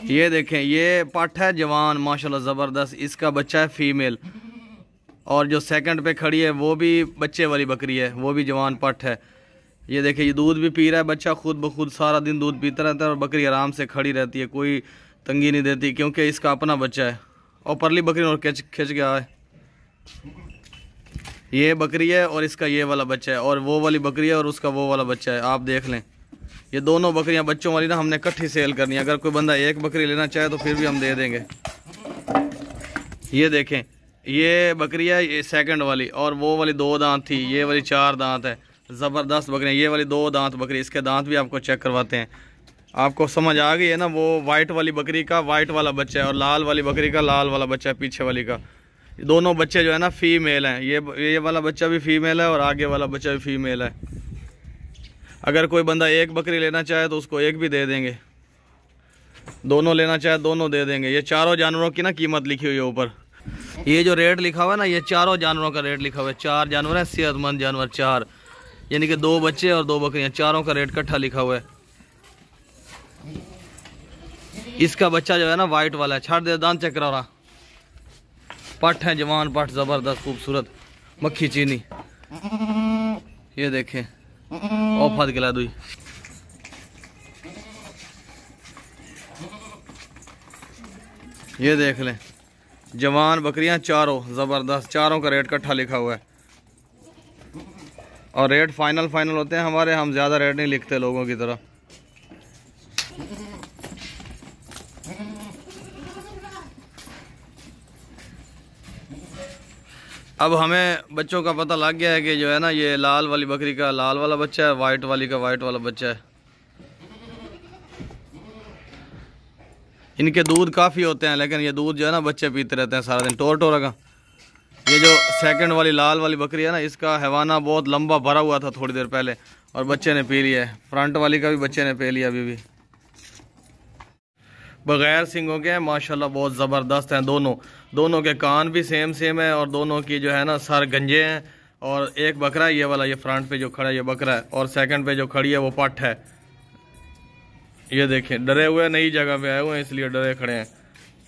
ये देखें, ये पट है जवान माशाल्लाह ज़बरदस्त। इसका बच्चा है फीमेल, और जो सेकंड पे खड़ी है वो भी बच्चे वाली बकरी है, वो भी जवान पट है। ये देखिए, ये दूध भी पी रहा है बच्चा, खुद ब खुद सारा दिन दूध पीता रहता है और बकरी आराम से खड़ी रहती है, कोई तंगी नहीं देती, क्योंकि इसका अपना बच्चा है। और परली बकरी और खिंच गया है। ये बकरी है और इसका ये वाला बच्चा है, और वो वाली बकरी है और उसका वो वाला बच्चा है। आप देख लें, ये दोनों बकरियां बच्चों वाली ना हमने इकट्ठी सेल करनी है। अगर कोई बंदा एक बकरी लेना चाहे तो फिर भी हम दे देंगे। ये देखें, ये बकरी है ये सेकंड वाली, और वो वाली 2 दांत थी, ये वाली 4 दांत है। ज़बरदस्त बकरियाँ। ये वाली 2 दांत बकरी, इसके दांत भी आपको चेक करवाते हैं। आपको समझ आ गई है ना, वो वाइट वाली बकरी का वाइट वाला बच्चा है और लाल वाली बकरी का लाल वाला बच्चा है पीछे वाली का। दोनों बच्चे जो है ना फीमेल हैं। ये वाला बच्चा भी फीमेल है और आगे वाला बच्चा भी फीमेल है। अगर कोई बंदा एक बकरी लेना चाहे तो उसको एक भी दे देंगे, दोनों लेना चाहे दोनों दे देंगे। ये चारों जानवरों की ना कीमत लिखी हुई है ऊपर। ये जो रेट लिखा हुआ है ना, ये चारों जानवरों का रेट लिखा हुआ है। 4 जानवर हैं, सेहतमंद जानवर 4, यानी कि 2 बच्चे और 2 बकरियां, चारों का रेट इकट्ठा लिखा हुआ है। इसका बच्चा जो है ना वाइट वाला है। छाड़ दे, दांत चेक करा रहा। पट है जवान पट, ज़बरदस्त खूबसूरत मक्खी चीनी। ये देखें, औफत गिला दुई। ये देख लें, जवान बकरियां चारों ज़बरदस्त, चारों का रेट इकट्ठा लिखा हुआ है। और रेट फाइनल होते हैं हमारे, हम ज़्यादा रेट नहीं लिखते लोगों की तरह। अब हमें बच्चों का पता लग गया है कि जो है ना, ये लाल वाली बकरी का लाल वाला बच्चा है, वाइट वाली का वाइट वाला बच्चा है। इनके दूध काफ़ी होते हैं, लेकिन ये दूध जो है ना बच्चे पीते रहते हैं सारा दिन टोरा का। ये जो सेकंड वाली लाल वाली बकरी है ना, इसका हैवाना बहुत लंबा भरा हुआ था थोड़ी देर पहले, और बच्चे ने पी लिया है। फ्रंट वाली का भी बच्चे ने पी लिया अभी भी। बगैर सिंगों के हैं माशाल्लाह, बहुत ज़बरदस्त हैं दोनों के कान भी सेम है, और दोनों की जो है ना सर गंजे हैं। और एक बकरा है ये वाला, ये फ्रंट पे जो खड़ा है ये बकरा है, और सेकंड पे जो खड़ी है वो पट है। ये देखें, डरे हुए नई जगह पे आए हुए हैं इसलिए डरे खड़े हैं।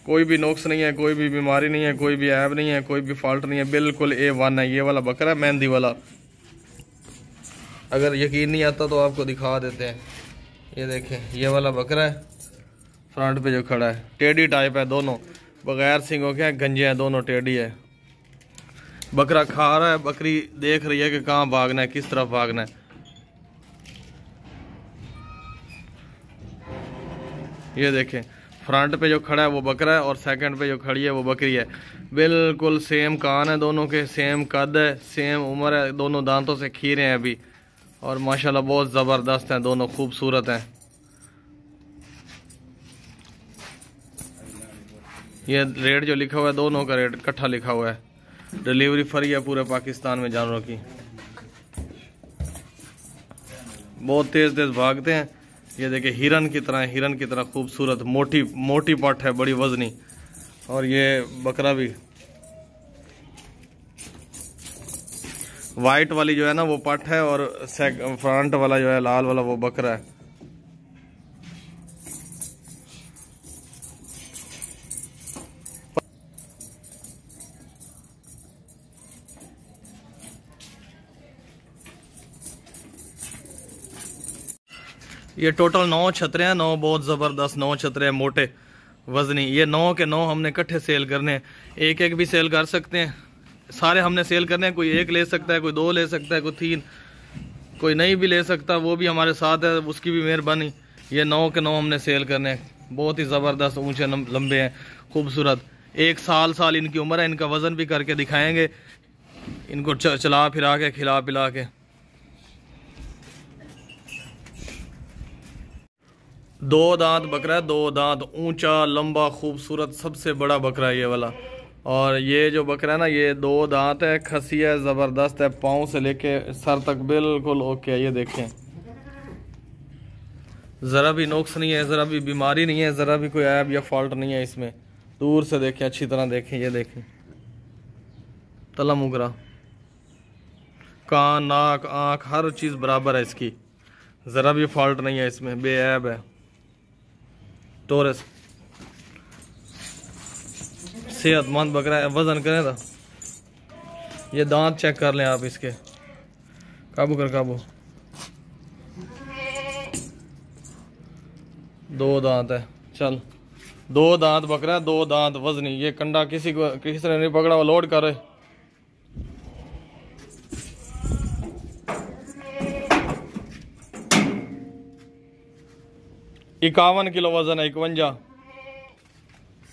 कोई भी नुक्स नहीं है, कोई भी बीमारी नहीं है, कोई भी ऐब नहीं है, कोई भी फॉल्ट नहीं है, बिल्कुल A1 है। ये वाला बकरा है मेहंदी वाला। अगर यकीन नहीं आता तो आपको दिखा देते हैं। ये देखें, ये वाला बकरा है फ्रंट पे जो खड़ा है, टेढ़ी टाइप है दोनों, बगैर सिंगों के हैं, गंजे हैं दोनों, टेढ़ी है। बकरा खा रहा है, बकरी देख रही है कि कहाँ भागना है, किस तरफ भागना है। ये देखें, फ्रंट पे जो खड़ा है वो बकरा है और सेकंड पे जो खड़ी है वो बकरी है। बिल्कुल सेम कान है दोनों के, सेम कद है, सेम उम्र है, दोनों दांतों से खीरे हैं अभी, और माशाल्लाह बहुत ज़बरदस्त हैं दोनों, खूबसूरत हैं। ये रेट जो लिखा हुआ है दोनों का रेट इकट्ठा लिखा हुआ है। डिलीवरी फ्री है पूरे पाकिस्तान में जानवरों की। बहुत तेज़ भागते हैं। ये देखिए, हिरन की तरह खूबसूरत मोटी पट है, बड़ी वजनी। और ये बकरा भी वाइट वाली जो है ना वो पट है, और फ्रंट वाला जो है लाल वाला वो बकरा है। ये टोटल 9 छतरे हैं, 9 बहुत ज़बरदस्त 9 छतरे हैं, मोटे वजनी। ये 9 के 9 हमने इकट्ठे सेल करने हैं, एक भी सेल कर सकते हैं, सारे हमने सेल करने हैं। कोई 1 ले सकता है, कोई 2 ले सकता है, कोई 3, कोई नहीं भी ले सकता, वो भी हमारे साथ है, उसकी भी मेहरबानी। ये 9 के 9 हमने सेल करने हैं, बहुत ही ज़बरदस्त ऊँचे लंबे हैं, खूबसूरत। 1 साल इनकी उम्र है। इनका वज़न भी करके दिखाएँगे, इनको चला फिरा के खिला पिला के। 2 दांत बकरा है, 2 दांत, ऊंचा लंबा खूबसूरत, सबसे बड़ा बकरा है ये वाला। और ये जो बकरा है ना, ये 2 दांत है, खसी है, ज़बरदस्त है, पाँव से लेके सर तक बिल्कुल ओके है। ये देखें, ज़रा भी नुक्स नहीं है, ज़रा भी बीमारी नहीं है, ज़रा भी कोई ऐब या फॉल्ट नहीं है इसमें। दूर से देखें, अच्छी तरह देखें। ये देखें, तला मुगरा, कान, नाक, आँख, हर चीज़ बराबर है इसकी, ज़रा भी फॉल्ट नहीं है इसमें, बेऐब है। टोरस सेहतमंद बकरा है। वजन करें तो ये दांत चेक कर लें आप इसके। काबू कर, काबू। 2 दांत है। चल 2 दांत बकरा है, 2 दांत वजनी। ये कंडा किसी ने नहीं पकड़ा, वो लोड कर। 51 किलो वजन है। 51,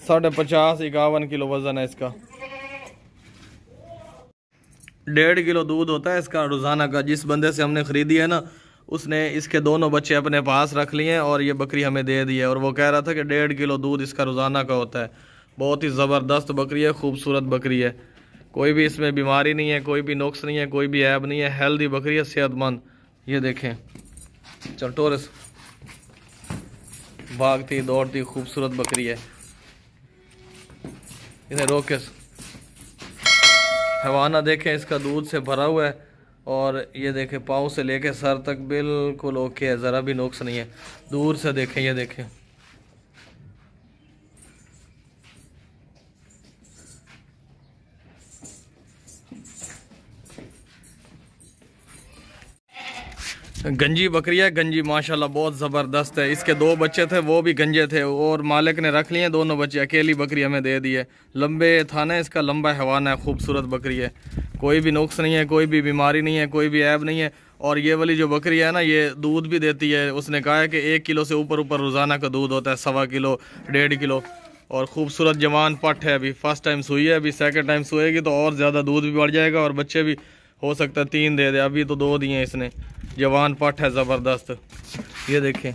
50.5, 51 किलो वजन है इसका। 1.5 किलो दूध होता है इसका रोजाना का। जिस बंदे से हमने खरीदी है ना, उसने इसके दोनों बच्चे अपने पास रख लिए हैं और ये बकरी हमें दे दी है। और वो कह रहा था कि 1.5 किलो दूध इसका रोजाना का होता है। बहुत ही ज़बरदस्त बकरी है, खूबसूरत बकरी है। कोई भी इसमें बीमारी नहीं है, कोई भी नुक्स नहीं है, कोई भी ऐब नहीं है। हेल्दी बकरी है, सेहतमंद। ये देखें। चल टोरस, भागती दौड़ती खूबसूरत बकरी है। इन्हें रोके, हवाना देखें, इसका दूध से भरा हुआ है। और ये देखें पाँव से लेके सर तक बिल्कुल ओके है, ज़रा भी नुक्स नहीं है। दूर से देखें, ये देखें। गंजी बकरी है, गंजी माशाल्लाह बहुत ज़बरदस्त है। इसके 2 बच्चे थे, वो भी गंजे थे और मालिक ने रख लिए दोनों बच्चे। अकेली बकरी हमें दे दी है। लंबे थाना है इसका, लंबा हवाना है, खूबसूरत बकरी है। कोई भी नुक्स नहीं है, कोई भी बीमारी नहीं है, कोई भी ऐब नहीं है। और ये वाली जो बकरी है ना, ये दूध भी देती है। उसने कहा है कि 1 किलो से ऊपर रोज़ाना का दूध होता है, 1.25 किलो, 1.5 किलो। और खूबसूरत जवान पट है। अभी फर्स्ट टाइम सुई है, अभी सेकेंड टाइम सोएगी तो और ज़्यादा दूध भी बढ़ जाएगा और बच्चे भी हो सकता है 3 दे दे। अभी तो 2 दिए इसने। जवान पट है, ज़बरदस्त। ये देखें,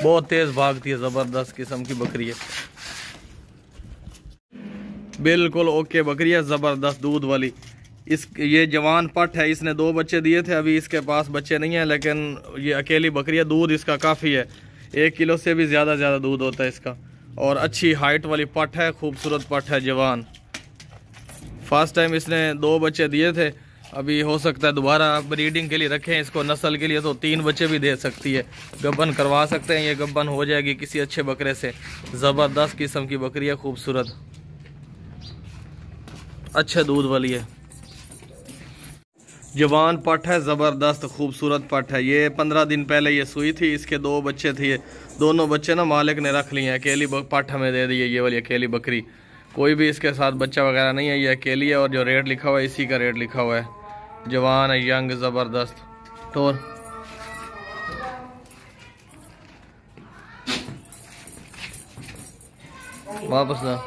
बहुत तेज़ भागती है, ज़बरदस्त किस्म की बकरी है। बिल्कुल ओके बकरी है, ज़बरदस्त दूध वाली। ये जवान पट है, इसने 2 बच्चे दिए थे। अभी इसके पास बच्चे नहीं हैं, लेकिन ये अकेली बकरी है। दूध इसका काफ़ी है, 1 किलो से भी ज़्यादा दूध होता है इसका। और अच्छी हाइट वाली पट है, खूबसूरत पट है, जवान। फर्स्ट टाइम इसने 2 बच्चे दिए थे। अभी हो सकता है दोबारा ब्रीडिंग के लिए रखें इसको, नस्ल के लिए, तो 3 बच्चे भी दे सकती है। गब्बन करवा सकते हैं, ये गब्बन हो जाएगी किसी अच्छे बकरे से। ज़बरदस्त किस्म की बकरी है, खूबसूरत, अच्छे दूध वाली है। जवान पट है, ज़बरदस्त खूबसूरत पट है। ये 15 दिन पहले ये सुई थी। इसके 2 बच्चे थे। दोनों बच्चे ना मालिक ने रख लिए हैं। अकेली पट हमें दे दी है, ये वाली अकेली बकरी। कोई भी इसके साथ बच्चा वगैरह नहीं है, ये अकेली है। और जो रेट लिखा हुआ है, इसी का रेट लिखा हुआ है। जवान है, यंग, ज़बरदस्त। टोर वापस ना।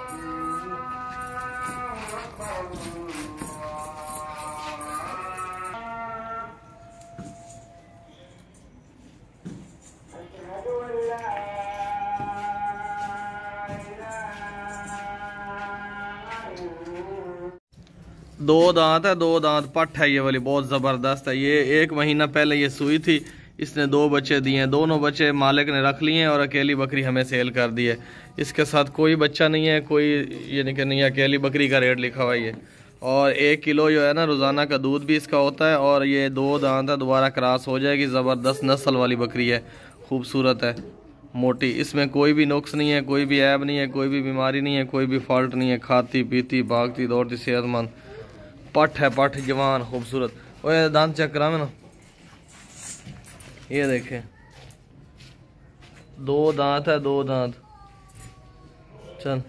दो दांत है, 2 दांत पट है। ये वाली बहुत ज़बरदस्त है। ये 1 महीना पहले ये सुई थी। इसने 2 बच्चे दिए हैं। दोनों बच्चे मालिक ने रख लिए हैं और अकेली बकरी हमें सेल कर दी है। इसके साथ कोई बच्चा नहीं है, कोई ये नहीं, अकेली बकरी का रेट लिखा हुआ है ये। और 1 किलो जो है ना रोज़ाना का दूध भी इसका होता है। और ये 2 दांत है, दोबारा क्रॉस हो जाएगी। ज़बरदस्त नस्ल वाली बकरी है, खूबसूरत है, मोटी। इसमें कोई भी नुक्स नहीं है, कोई भी ऐब नहीं है, कोई भी बीमारी नहीं है, कोई भी फॉल्ट नहीं है। खाती पीती भागती दौड़ती सेहतमंद पट है, पट जवान खूबसूरत। ओए दांत चेक करा में ना, ये देखें 2 दांत है, 2 दांत। चल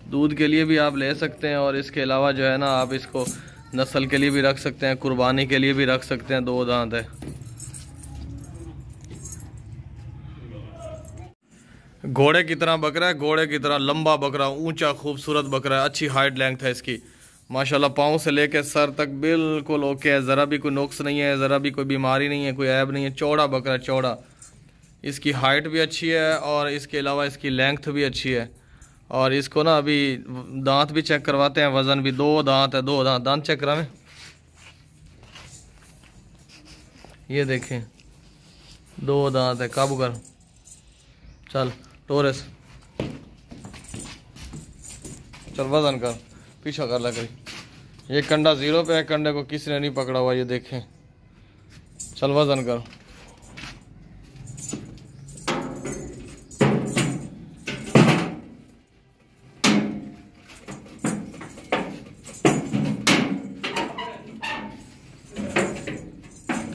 दूध के लिए भी आप ले सकते हैं और इसके अलावा जो है ना आप इसको नस्ल के लिए भी रख सकते हैं, कुर्बानी के लिए भी रख सकते हैं। 2 दांत है। घोड़े की तरह बकरा है, घोड़े की तरह लंबा बकरा, ऊंचा खूबसूरत बकरा है। अच्छी हाइट लेंथ है इसकी माशाल्लाह। पाँव से लेकर सर तक बिल्कुल ओके है, ज़रा भी कोई नुक्स नहीं है, ज़रा भी कोई बीमारी नहीं है, कोई ऐब नहीं है। चौड़ा बकरा, चौड़ा। इसकी हाइट भी अच्छी है और इसके अलावा इसकी लेंथ भी अच्छी है। और इसको ना अभी दांत भी चेक करवाते हैं, वज़न भी। 2 दांत है, 2 दांत। दांत चेक करावें, ये देखें 2 दांत है। काबू कर, चल टोरस, चल वजन कर, पीछा कर लग रही। ये कंडा 0 पे है, कंडे को किसी ने नहीं पकड़ा हुआ, ये देखें। चल वजन कर,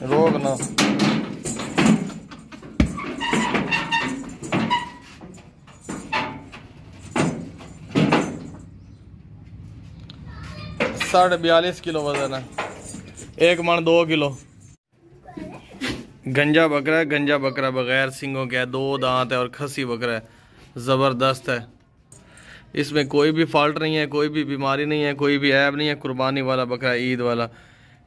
रोक ना। साढ़े 42 किलो वजन है, 1 मन 2 किलो। गंजा बकरा है, गंजा बकरा बगैर सींगों के है, 2 दांत है और खसी बकरा है, ज़बरदस्त है। इसमें कोई भी फॉल्ट नहीं है, कोई भी बीमारी नहीं है, कोई भी ऐब नहीं है। कुर्बानी वाला बकरा, ईद वाला।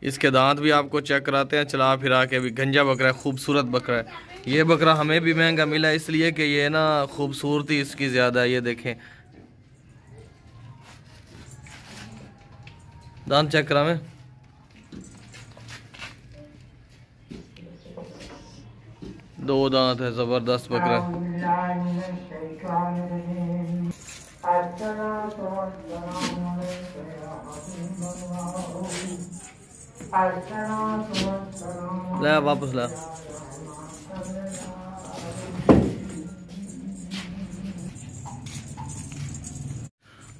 इसके दांत भी आपको चेक कराते हैं चला फिरा के। भी गंजा बकरा है, खूबसूरत बकरा है। ये बकरा हमें भी महंगा मिला इसलिए कि ये ना खूबसूरती इसकी ज़्यादा है। ये देखें दांत चेक करा में, दो दांत है, ज़बरदस्त बकरा। ला वापस ला।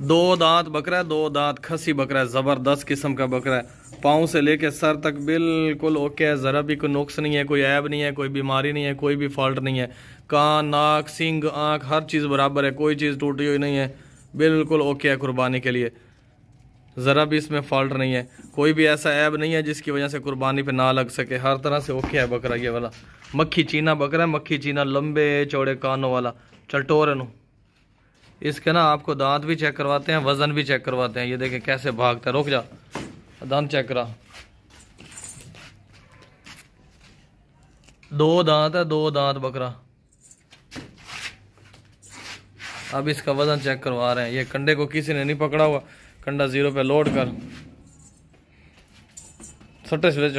दो दांत बकरा है, 2 दांत खसी बकरा है, ज़बरदस्त किस्म का बकरा है। पाँव से लेके सर तक बिल्कुल ओके है, ज़रा भी कोई नुक्स नहीं है, कोई ऐब नहीं है, कोई बीमारी नहीं है, कोई भी फॉल्ट नहीं है। कान, नाक, सींग, आँख हर चीज़ बराबर है, कोई चीज़ टूटी हुई नहीं है, बिल्कुल ओके है कुर्बानी के लिए। ज़रा भी इसमें फॉल्ट नहीं है, कोई भी ऐसा ऐब नहीं है जिसकी वजह से कुर्बानी पे ना लग सके। हर तरह से ओके है बकरा ये वाला। मक्खी चीना बकरा है, मक्खी चीना, लंबे चौड़े कानों वाला, चलटोर है। इसके ना आपको दांत भी चेक करवाते हैं, वज़न भी चेक करवाते हैं। ये देखें कैसे भागता है। रुक जा, दांत चेक करा। 2 दांत है, 2 दांत बकरा। अब इसका वजन चेक करवा रहे हैं। ये कंडे को किसी ने नहीं पकड़ा हुआ, कंडा 0 पे लोड कर। सट्टे से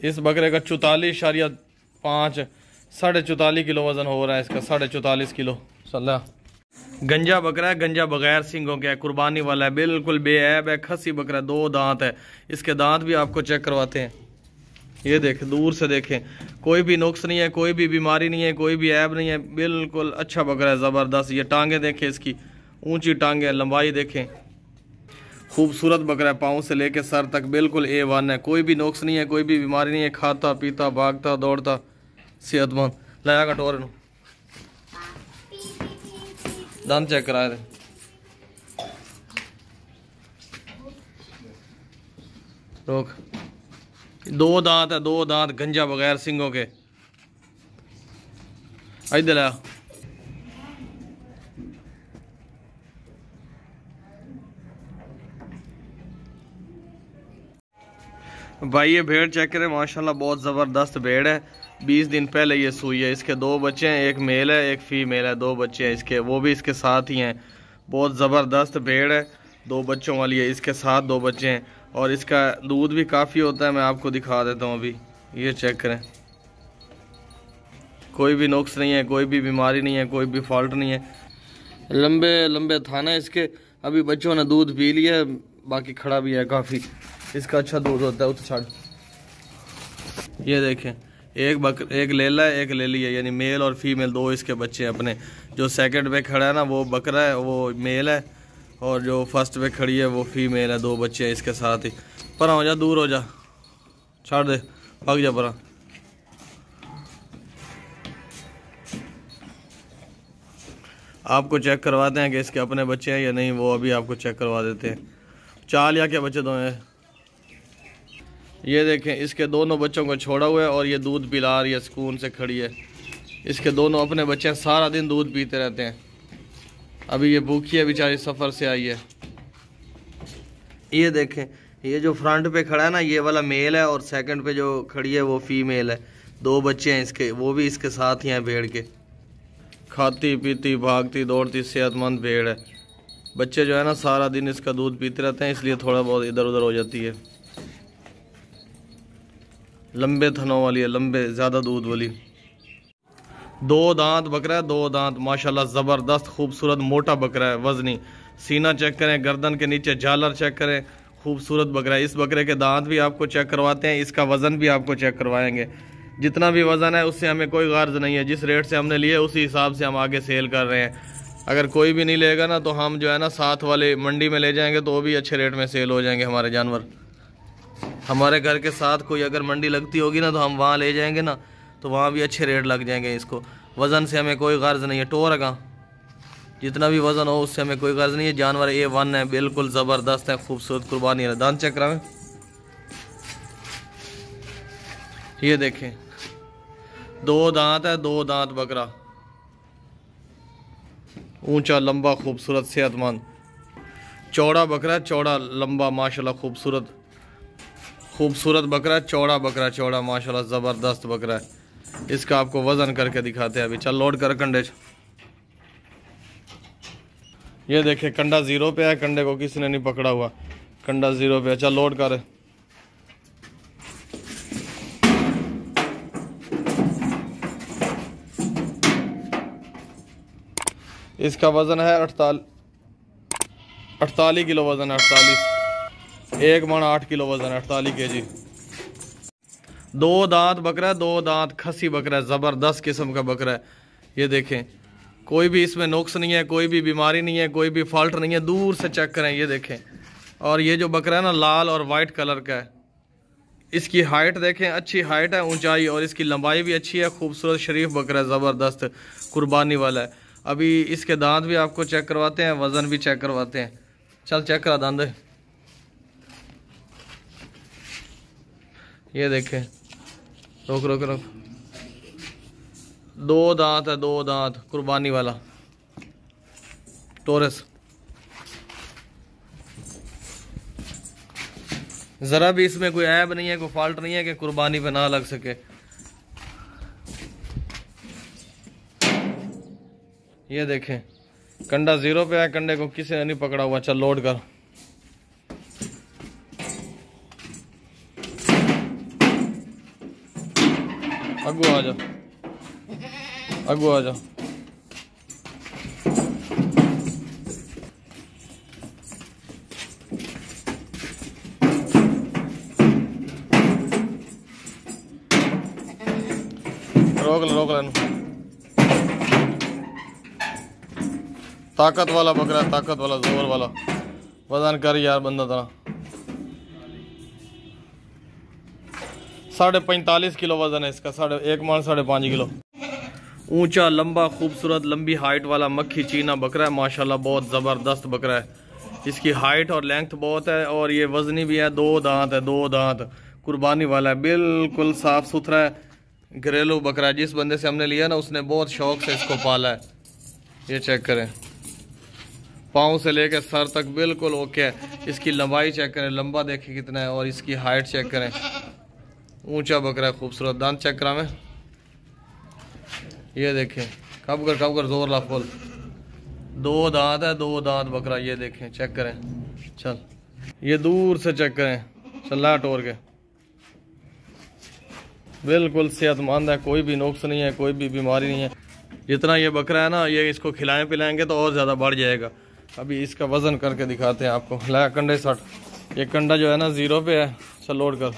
इस बकरे का 44.5 44.5 किलो वजन हो रहा है इसका, 44.5 किलो। सल्ला गंजा बकरा है, गंजा बगैर सींगों के है, कुर्बानी वाला है, बिल्कुल बेऐब है, खसी बकरा, 2 दांत है। इसके दांत भी आपको चेक करवाते हैं। ये देखें, दूर से देखें, कोई भी नुक्स नहीं है, कोई भी बीमारी नहीं है, कोई भी ऐब नहीं है, बिल्कुल अच्छा बकरा है, ज़बरदस्त। ये टांगे देखें, इसकी ऊंची टांगे, लंबाई देखें, खूबसूरत बकरा है। पाँव से लेके सर तक बिल्कुल A1 है, कोई भी नुक्स नहीं है, कोई भी बीमारी नहीं है, खाता पीता भागता दौड़ता सेहतमंद। लाया कटोरे नु दांत चेक कराए थे। रोक। 2 दांत है, 2 दांत गंजा बगैर सिंगों के। इधर आ भाई, ये भेड़ चेक करें, माशाल्लाह बहुत ज़बरदस्त भेड़ है। 20 दिन पहले ये सूई है। इसके 2 बच्चे हैं, एक मेल है एक फीमेल है, 2 बच्चे हैं इसके, वो भी इसके साथ ही हैं। बहुत ज़बरदस्त भेड़ है, 2 बच्चों वाली है, इसके साथ 2 बच्चे हैं और इसका दूध भी काफ़ी होता है। मैं आपको दिखा देता हूँ अभी, ये चेक करें, कोई भी नुक्स नहीं है, कोई भी बीमारी नहीं है, कोई भी फॉल्ट नहीं है। लंबे लंबे थाना इसके। अभी बच्चों ने दूध पी लिया, बाकी खड़ा भी है काफ़ी। इसका अच्छा दूध होता है। छाड़। ये देखें, एक लेला है, एक लेली है, यानी मेल और फीमेल 2 इसके बच्चे हैं अपने। जो सेकंड पे खड़ा है ना वो बकरा है, वो मेल है, और जो फर्स्ट पे खड़ी है वो फीमेल है। 2 बच्चे हैं इसके साथ ही। पर हो जा, दूर हो जा, छाड़ दे, भाग जा परा। आपको चेक करवाते हैं कि इसके अपने बच्चे हैं या नहीं, वो अभी आपको चेक करवा देते हैं। चाल या के बच्चे 2 हैं। ये देखें, इसके दोनों बच्चों को छोड़ा हुआ है और ये दूध पिला रही है, सुकून से खड़ी है। इसके दोनों अपने बच्चे सारा दिन दूध पीते रहते हैं। अभी ये भूखी है बेचारी, सफ़र से आई है। ये देखें, ये जो फ्रंट पे खड़ा है ना, ये वाला मेल है और सेकंड पे जो खड़ी है वो फीमेल है। 2 बच्चे हैं इसके, वो भी इसके साथ ही हैं भेड़ के। खाती पीती भागती दौड़ती सेहतमंद भेड़ है। बच्चे जो है ना सारा दिन इसका दूध पीते रहते हैं, इसलिए थोड़ा बहुत इधर उधर हो जाती है। लंबे थनों वाली है, लंबे ज़्यादा दूध वाली। 2 दांत बकरा है, 2 दांत, माशाल्लाह ज़बरदस्त खूबसूरत मोटा बकरा है, वजनी। सीना चेक करें, गर्दन के नीचे झालर चेक करें, खूबसूरत बकरा है। इस बकरे के दांत भी आपको चेक करवाते हैं, इसका वज़न भी आपको चेक करवाएंगे। जितना भी वज़न है उससे हमें कोई गर्ज नहीं है। जिस रेट से हमने लिए उसी हिसाब से हम आगे सेल कर रहे हैं। अगर कोई भी नहीं लेगा ना तो हम जो है ना साथ वाले मंडी में ले जाएंगे तो वो भी अच्छे रेट में सेल हो जाएंगे हमारे जानवर। हमारे घर के साथ कोई अगर मंडी लगती होगी ना तो हम वहाँ ले जाएंगे ना तो वहाँ भी अच्छे रेट लग जाएंगे इसको। वज़न से हमें कोई गर्ज नहीं है, टोर का जितना भी वज़न हो उससे हमें कोई गर्ज नहीं है। जानवर A1 है, बिल्कुल ज़बरदस्त है, खूबसूरत कुर्बानी है। दांत चेक करावें, ये देखें 2 दांत है, 2 दांत बकरा, ऊंचा लंबा खूबसूरत सेहतमंद चौड़ा बकरा, चौड़ा लंबा माशाल्लाह खूबसूरत खूबसूरत बकरा, चौड़ा बकरा, चौड़ा माशाल्लाह ज़बरदस्त बकरा है। इसका आपको वज़न करके दिखाते हैं अभी। चल लोड कर कंडे। ये देखे कंडा 0 पे है, कंडे को किसी ने नहीं पकड़ा हुआ, कंडा 0 पे है। चल लोड कर। इसका वज़न है 48 किलो वज़न है, 48, 1 मन 8 किलो वज़न है, 48 kg। 2 दांत बकरा, 2 दांत खसी बकरा है, ज़बरदस्त किस्म का बकरा है। ये देखें कोई भी इसमें नुक्स नहीं है, कोई भी बीमारी नहीं है, कोई भी फॉल्ट नहीं है, दूर से चेक करें। ये देखें, और ये जो बकरा है ना लाल और वाइट कलर का है। इसकी हाइट देखें, अच्छी हाइट है, ऊंचाई, और इसकी लंबाई भी अच्छी है। खूबसूरत शरीफ बकरा है, ज़बरदस्त कुर्बानी वाला है। अभी इसके दांत भी आपको चेक करवाते हैं, वज़न भी चेक करवाते हैं। चल चेक करा दांत। ये देखें, रोक रोक रोक, 2 दांत है, 2 दांत कुर्बानी वाला टोरस। ज़रा भी इसमें कोई ऐब नहीं है, कोई फॉल्ट नहीं है कि कुर्बानी पे ना लग सके। ये देखें कंडा 0 पे है, कंडे को किसी ने नहीं पकड़ा हुआ। चल लोड कर। अगू आ जा, अगू आ जा। रोक ले, रोक ले। ताकत वाला बकरा, ताकत वाला, जोर वाला। वजन कर यार बंदा था। 45.5 किलो वजन है इसका, 1 मन 5.5 किलो। ऊंचा लंबा खूबसूरत लंबी हाइट वाला मक्खी चीना बकरा है माशाल्लाह, बहुत ज़बरदस्त बकरा है। इसकी हाइट और लेंथ बहुत है, और ये वजनी भी है। 2 दांत है, 2 दांत कुर्बानी वाला है, बिल्कुल साफ सुथरा है, घरेलू बकरा है। जिस बंदे से हमने लिया ना उसने बहुत शौक से इसको पाला है। ये चेक करें, पाँव से लेकर सर तक बिल्कुल ओके है। इसकी लंबाई चेक करें, लंबा देखें कितना है, और इसकी हाइट चेक करें। ऊंचा बकरा है, खूबसूरत। दांत चेक करा में, ये देखें, कब कर जोर ला फुल। 2 दांत है, 2 दांत बकरा। ये देखें, चेक करें। चल ये दूर से चेक करें, चल टोर के, बिल्कुल सेहतमंद है, कोई भी नुक्स नहीं है, कोई भी बीमारी नहीं है। जितना ये बकरा है ना, ये इसको खिलाएं पिलाएंगे तो और ज़्यादा बढ़ जाएगा। अभी इसका वज़न करके दिखाते हैं आपको। ला कंडे 60, ये कंडा जो है ना 0 पे है। चल लोड कर।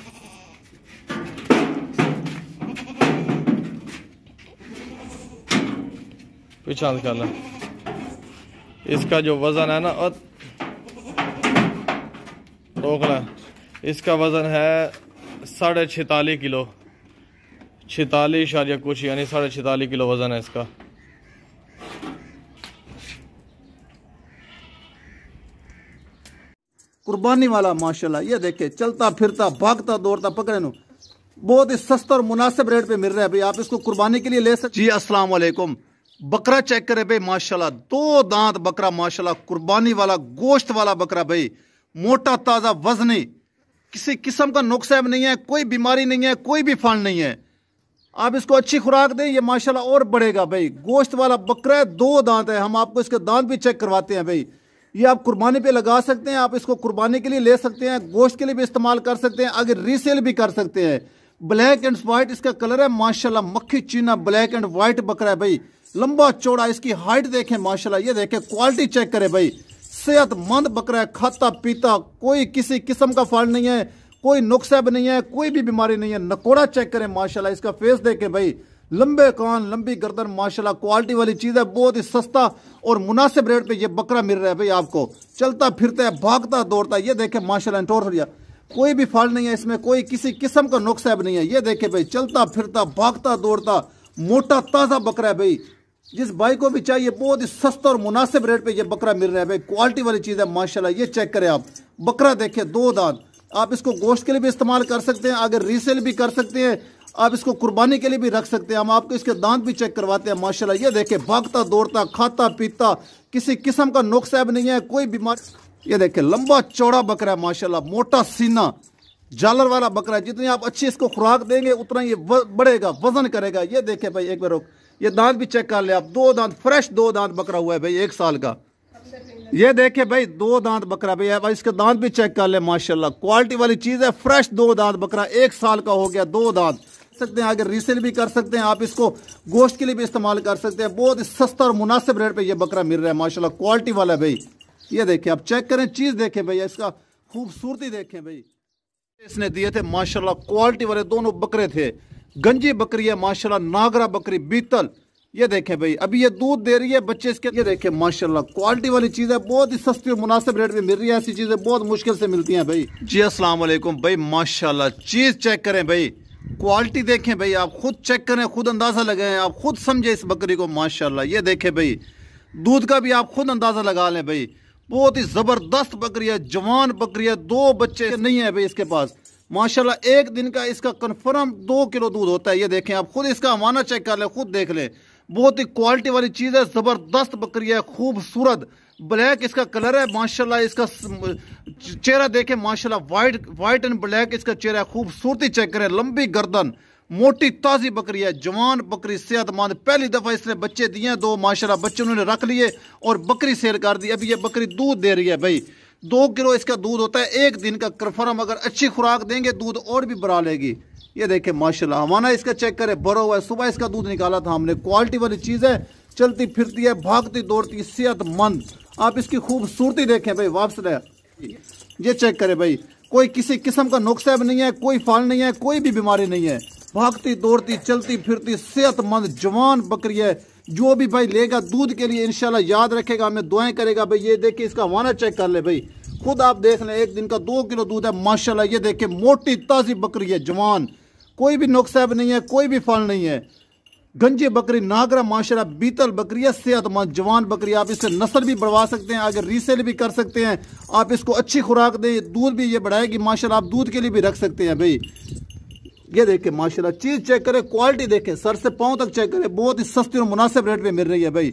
पीछा निकालना। इसका जो वज़न है ना, और रोक ला, इसका वज़न है 46.5 किलो, 46 या कुछ, यानी 46.5 किलो वज़न है इसका। कुर्बानी वाला माशाल्लाह। ये देखे चलता फिरता भागता दौड़ता पकड़े नो, बहुत ही सस्ता और मुनासिब रेट पे मिल रहा है भाई। आप इसको कुर्बानी के लिए ले सकते। जी अस्सलाम वालेकुम। बकरा चेक करे भाई माशाल्लाह, 2 दांत बकरा माशाल्लाह, कुर्बानी वाला गोश्त वाला बकरा भाई, मोटा ताज़ा वजनी, किसी किस्म का नुकसान नहीं है, कोई बीमारी नहीं है, कोई भी फंड नहीं है। आप इसको अच्छी खुराक दें, ये माशाल्लाह और बढ़ेगा भाई। गोश्त वाला बकरा है, 2 दांत है। हम आपको इसके दांत भी चेक करवाते हैं भाई। ये आप कुर्बानी पे लगा सकते हैं, आप इसको कुर्बानी के लिए ले सकते हैं, गोश्त के लिए भी इस्तेमाल कर सकते हैं, अगर रीसेल भी कर सकते हैं। ब्लैक एंड वाइट इसका कलर है माशाल्लाह, मक्खी चीना ब्लैक एंड वाइट बकरा है भाई, लंबा चौड़ा। इसकी हाइट देखें माशाल्लाह, ये देखें क्वालिटी चेक करें भाई, सेहतमंद बकरा है, खाता पीता, कोई किसी किस्म का फॉल्ट नहीं है, कोई नुकसान नहीं है, कोई भी बीमारी नहीं है। नकोड़ा चेक करें माशाल्लाह, इसका फेस देखें भाई, लंबे कान, लंबी गर्दन, माशाल्लाह क्वालिटी वाली चीज है। बहुत ही सस्ता और मुनासिब रेट पे ये बकरा मिल रहा है भाई आपको। चलता फिरता है, भागता दौड़ता है। ये देखे माशाल्लाह, टोर दिया, कोई भी फॉल्ट नहीं है इसमें, कोई किसी किस्म का नुक्सा नहीं है। ये देखे भाई, चलता फिरता, भागता दौड़ता, मोटा ताज़ा बकरा है भाई। जिस भाई को भी चाहिए बहुत ही सस्ता और मुनासिब रेट पे ये बकरा मिल रहा है भाई। क्वालिटी वाली चीज़ है माशाल्लाह। ये चेक करें आप, बकरा देखे, 2 दांत। आप इसको गोश्त के लिए भी इस्तेमाल कर सकते हैं, अगर रीसेल भी कर सकते हैं, आप इसको कुर्बानी के लिए भी रख सकते हैं। हम आपको इसके दांत भी चेक करवाते हैं माशाल्लाह। ये देखे, भागता दौड़ता, खाता पीता, किसी किस्म का नुक्सा नहीं है, कोई बीमारी। ये देखे, लंबा चौड़ा बकरा है माशाल्लाह, मोटा सीना, जालर वाला बकरा है। जितनी आप अच्छी इसको खुराक देंगे उतना ये बढ़ेगा, वजन करेगा। ये देखे भाई, एक बार रुक, ये दांत भी चेक कर ले आप, 2 दांत, फ्रेश 2 दांत बकरा हुआ है भाई, 1 साल का। ये देखे भाई, 2 दांत बकरा भाई, अब इसके दांत भी चेक कर ले माशाल्लाह। क्वालिटी वाली चीज है, फ्रेश 2 दांत बकरा, 1 साल का हो गया, 2 दांत सकते हैं। अगर रीसेल भी कर सकते हैं, आप इसको गोश्त के लिए भी इस्तेमाल कर सकते हैं। बहुत ही सस्ता और मुनासिब रेट पे ये बकरा मिल रहा है माशाल्लाह, क्वालिटी वाला भाई। ये देखे, आप चेक करें, चीज देखें भाई, इसका खूबसूरती देखें भाई। इसने दिए थे माशाल्लाह, क्वालिटी वाले दोनों बकरे थे। गंजी बकरी है माशाल्लाह, नागरा बकरी, बीतल। ये देखें भाई, अभी ये दूध दे रही है, बच्चे इसके। ये देखें माशाल्लाह, क्वालिटी वाली चीज है, बहुत ही सस्ती और मुनासिब रेट पे मिल रही है। ऐसी चीजें बहुत मुश्किल से मिलती हैं भाई। जी अस्सलाम वालेकुम भाई, माशाल्लाह चीज चेक करें भाई, क्वालिटी देखें भाई, आप खुद चेक करें, खुद अंदाजा लगाएं, आप खुद समझे इस बकरी को माशाल्लाह। ये देखें भाई, दूध का भी आप खुद अंदाजा लगा लें भाई। बहुत ही जबरदस्त बकरी है, जवान बकरी है, 2 बच्चे नहीं है भाई इसके पास माशाल्लाह। 1 दिन का इसका कंफर्म 2 किलो दूध होता है। ये देखें, आप खुद इसका अमाना चेक कर ले, खुद देख ले। बहुत ही क्वालिटी वाली चीज है, जबरदस्त बकरी है, खूबसूरत ब्लैक इसका कलर है माशाल्लाह। इसका चेहरा देखें माशाल्लाह, वाइट एंड ब्लैक इसका चेहरा है। खूबसूरती चेक करें, लंबी गर्दन, मोटी ताजी बकरी है, जवान बकरी, सेहतमंद। पहली दफा इसने बच्चे दिए 2 माशाल्लाह, बच्चे उन्होंने रख लिए और बकरी सेल कर दी। अभी ये बकरी दूध दे रही है भाई, 2 किलो इसका दूध होता है 1 दिन का कंफर्म। अगर अच्छी खुराक देंगे दूध और भी बढ़ा लेगी। ये देखें माशाल्लाह, हमारा इसका चेक करें, भरा हुआ है। सुबह इसका दूध निकाला था हमने। क्वालिटी वाली चीज है, चलती फिरती है, भागती दौड़ती, सेहतमंद। आप इसकी खूबसूरती देखें भाई, वापस रहे। ये चेक करें भाई, कोई किसी किस्म का नुक्सा नहीं है, कोई फल नहीं है, कोई भी बीमारी नहीं है। भागती दौड़ती, चलती फिरती, सेहतमंद, जवान बकरी है। जो भी भाई लेगा दूध के लिए इंशाल्लाह याद रखेगा, हमें दुआएं करेगा भाई। ये देखिए, इसका वाना चेक कर ले भाई, खुद आप देख लें, 1 दिन का 2 किलो दूध है माशाल्लाह। ये देखिए, मोटी ताजी बकरी है, जवान, कोई भी नुक्सा नहीं है, कोई भी फल नहीं है। गंजी बकरी, नागरा माशाल्लाह, बीतल बकरी है, सेहतमंद जवान बकरी। आप इससे नस्ल भी बढ़वा सकते हैं, अगर रीसेल भी कर सकते हैं। आप इसको अच्छी खुराक दें, दूध भी ये बढ़ाएगी माशाल्लाह। आप दूध के लिए भी रख सकते हैं भाई। ये देखें माशाल्लाह, चीज चेक करें, क्वालिटी देखें, सर से पांव तक चेक करें। बहुत ही सस्ती और मुनासिब रेट पे मिल रही है भाई।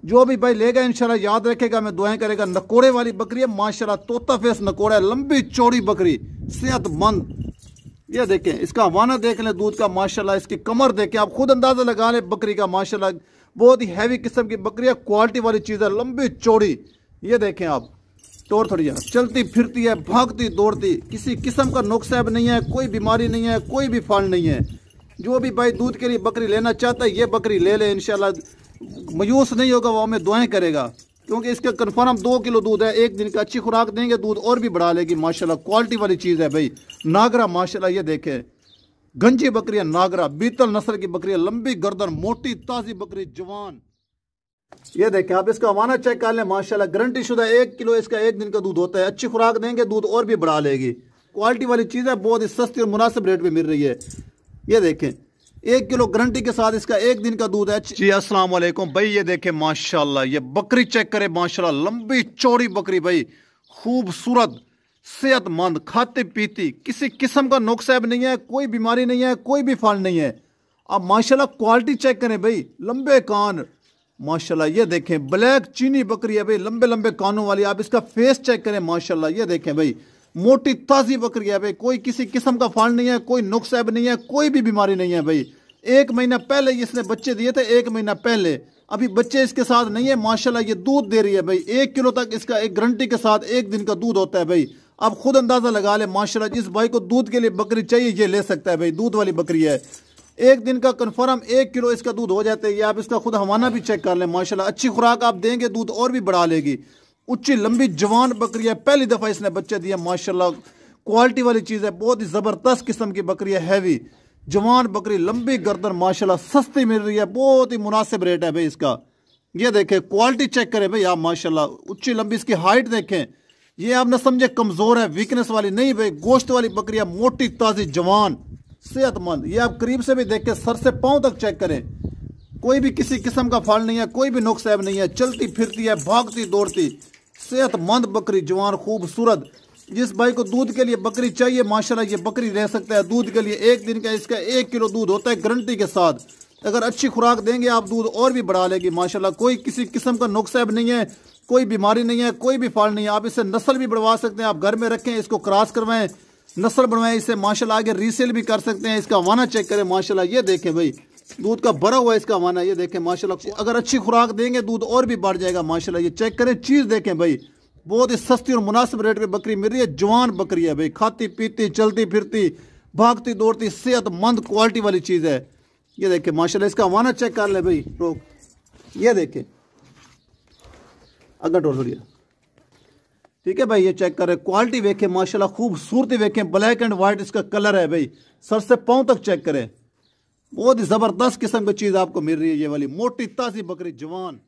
जो भी भाई लेगा इंशाल्लाह याद रखेगा, मैं दुआएं करेगा। नकोड़े वाली बकरी है माशाल्लाह, तोता फेस नकोड़ा है, लंबी चौड़ी बकरी, सेहतमंद। ये देखें, इसका वाना देख लें दूध का माशाल्लाह। इसकी कमर देखें, आप खुद अंदाजा लगा लें बकरी का माशाल्लाह। बहुत ही हैवी किस्म की बकरी है, क्वालिटी वाली चीज है, लंबी चौड़ी। ये देखें आप, टोर थोड़ी है, चलती फिरती है, भागती दौड़ती, किसी किस्म का नुक्सा नहीं है, कोई बीमारी नहीं है, कोई भी फल नहीं है। जो भी भाई दूध के लिए बकरी लेना चाहता है, ये बकरी ले ले इंशाल्लाह, मायूस नहीं होगा, वो हमें दुआएं करेगा। क्योंकि इसका कंफर्म 2 किलो दूध है, 1 दिन का। अच्छी खुराक देंगे, दूध और भी बढ़ा लेगी माशाल्लाह। क्वालिटी वाली चीज है भाई। नागरा माशाल्लाह, ये देखें, गंजी बकरी है, नागरा, बीतल नस्ल की बकरी है, लंबी गर्दन, मोटी ताजी बकरी, जवान। ये देखें, आप इसका वाना चेक कर लें माशाल्लाह, गारंटी शुदा 1 किलो इसका 1 दिन का दूध होता है। अच्छी खुराक देंगे, दूध और भी बढ़ा लेगी। क्वालिटी वाली चीज है, बहुत ही सस्ती और मुनासिब रेट पे मिल रही है। ये देखें, 1 किलो गारंटी के साथ इसका 1 दिन का दूध है। जी अस्सलाम वालेकुम भाई, ये देखें माशाल्लाह, ये बकरी चेक करें माशाल्लाह, लंबी चौड़ी बकरी भाई, खूबसूरत, सेहतमंद, खाती पीती, किसी किस्म का नुक्सा नहीं है, कोई बीमारी नहीं है, कोई भी फल नहीं है। अब माशाल्लाह क्वालिटी चेक करें भाई, लंबे कान माशाल्लाह। ये देखें, ब्लैक चीनी बकरी है भाई, लंबे लंबे कानों वाली। आप इसका फेस चेक करें माशाल्लाह। ये देखें भाई, मोटी ताजी बकरी है भाई, कोई किसी किस्म का फल नहीं है, कोई नुक्सा नहीं है, कोई भी बीमारी नहीं है भाई। 1 महीना पहले इसने बच्चे दिए थे, 1 महीना पहले। अभी बच्चे इसके साथ नहीं है माशाल्लाह। ये दूध दे रही है भाई, 1 किलो तक इसका एक गारंटी के साथ 1 दिन का दूध होता है भाई। आप खुद अंदाजा लगा ले माशाल्लाह। जिस भाई को दूध के लिए बकरी चाहिए, ये ले सकता है भाई, दूध वाली बकरी है। 1 दिन का कंफर्म 1 किलो इसका दूध हो जाता है। ये आप इसका खुद हवाना भी चेक कर लें माशाल्लाह। अच्छी खुराक आप देंगे, दूध और भी बढ़ा लेगी। ऊंची लंबी जवान बकरी है, पहली दफा इसने बच्चे दिए माशाल्लाह। क्वालिटी वाली चीज है, बहुत ही जबरदस्त किस्म की बकरी है, हैवी। जवान बकरी, लंबी गर्दन माशाल्लाह, सस्ती मिल रही है, बहुत ही मुनासिब रेट है भाई इसका। ये देखें, क्वालिटी चेक करें भाई आप माशाल्लाह, ऊंची लंबी इसकी हाइट देखें। ये आप न समझे कमजोर है, वीकनेस वाली नहीं भाई, गोश्त वाली बकरी है, मोटी ताजी जवान सेहतमंद। ये आप करीब से भी देखें, सर से पांव तक चेक करें, कोई भी किसी किस्म का फल नहीं है, कोई भी नुक्स ऐब नहीं है, चलती फिरती है, भागती दौड़ती सेहतमंद बकरी, जवान खूबसूरत। जिस भाई को दूध के लिए बकरी चाहिए माशाल्लाह, ये बकरी रह सकता है दूध के लिए। एक दिन का इसका 1 किलो दूध होता है गारंटी के साथ। अगर अच्छी खुराक देंगे आप, दूध और भी बढ़ा लेगी माशाल्लाह। कोई किसी किस्म का नुक्स ऐब नहीं है, कोई बीमारी नहीं है, कोई भी फल नहीं है। आप इससे नस्ल भी बढ़वा सकते हैं, आप घर में रखें, इसको क्रॉस करवाएं, नस्ल बनवाएं, इससे माशाल्लाह आगे रीसेल भी कर सकते हैं। इसका वाना चेक करें माशाल्लाह, ये देखें भाई, दूध का भरा हुआ इसका वाना, ये देखें माशाल्लाह। अगर अच्छी खुराक देंगे दूध और भी बढ़ जाएगा माशाल्लाह। ये चेक करें, चीज़ देखें भाई, बहुत ही सस्ती और मुनासिब रेट पे बकरी मिल रही है। जवान बकरी है भाई, खाती पीती, चलती फिरती, भागती दौड़ती, सेहतमंद क्वालिटी वाली चीज़ है। ये देखें माशाल्लाह, इसका वाना चेक कर ले भाई, रोक, ये देखें अगर डोर, ठीक है भाई, ये चेक करें, क्वालिटी देखें माशाल्लाह, खूबसूरती देखें, ब्लैक एंड व्हाइट इसका कलर है भाई, सर से पांव तक चेक करें, बहुत ही जबरदस्त किस्म की चीज़ आपको मिल रही है। ये वाली मोटी ताजी बकरी जवान।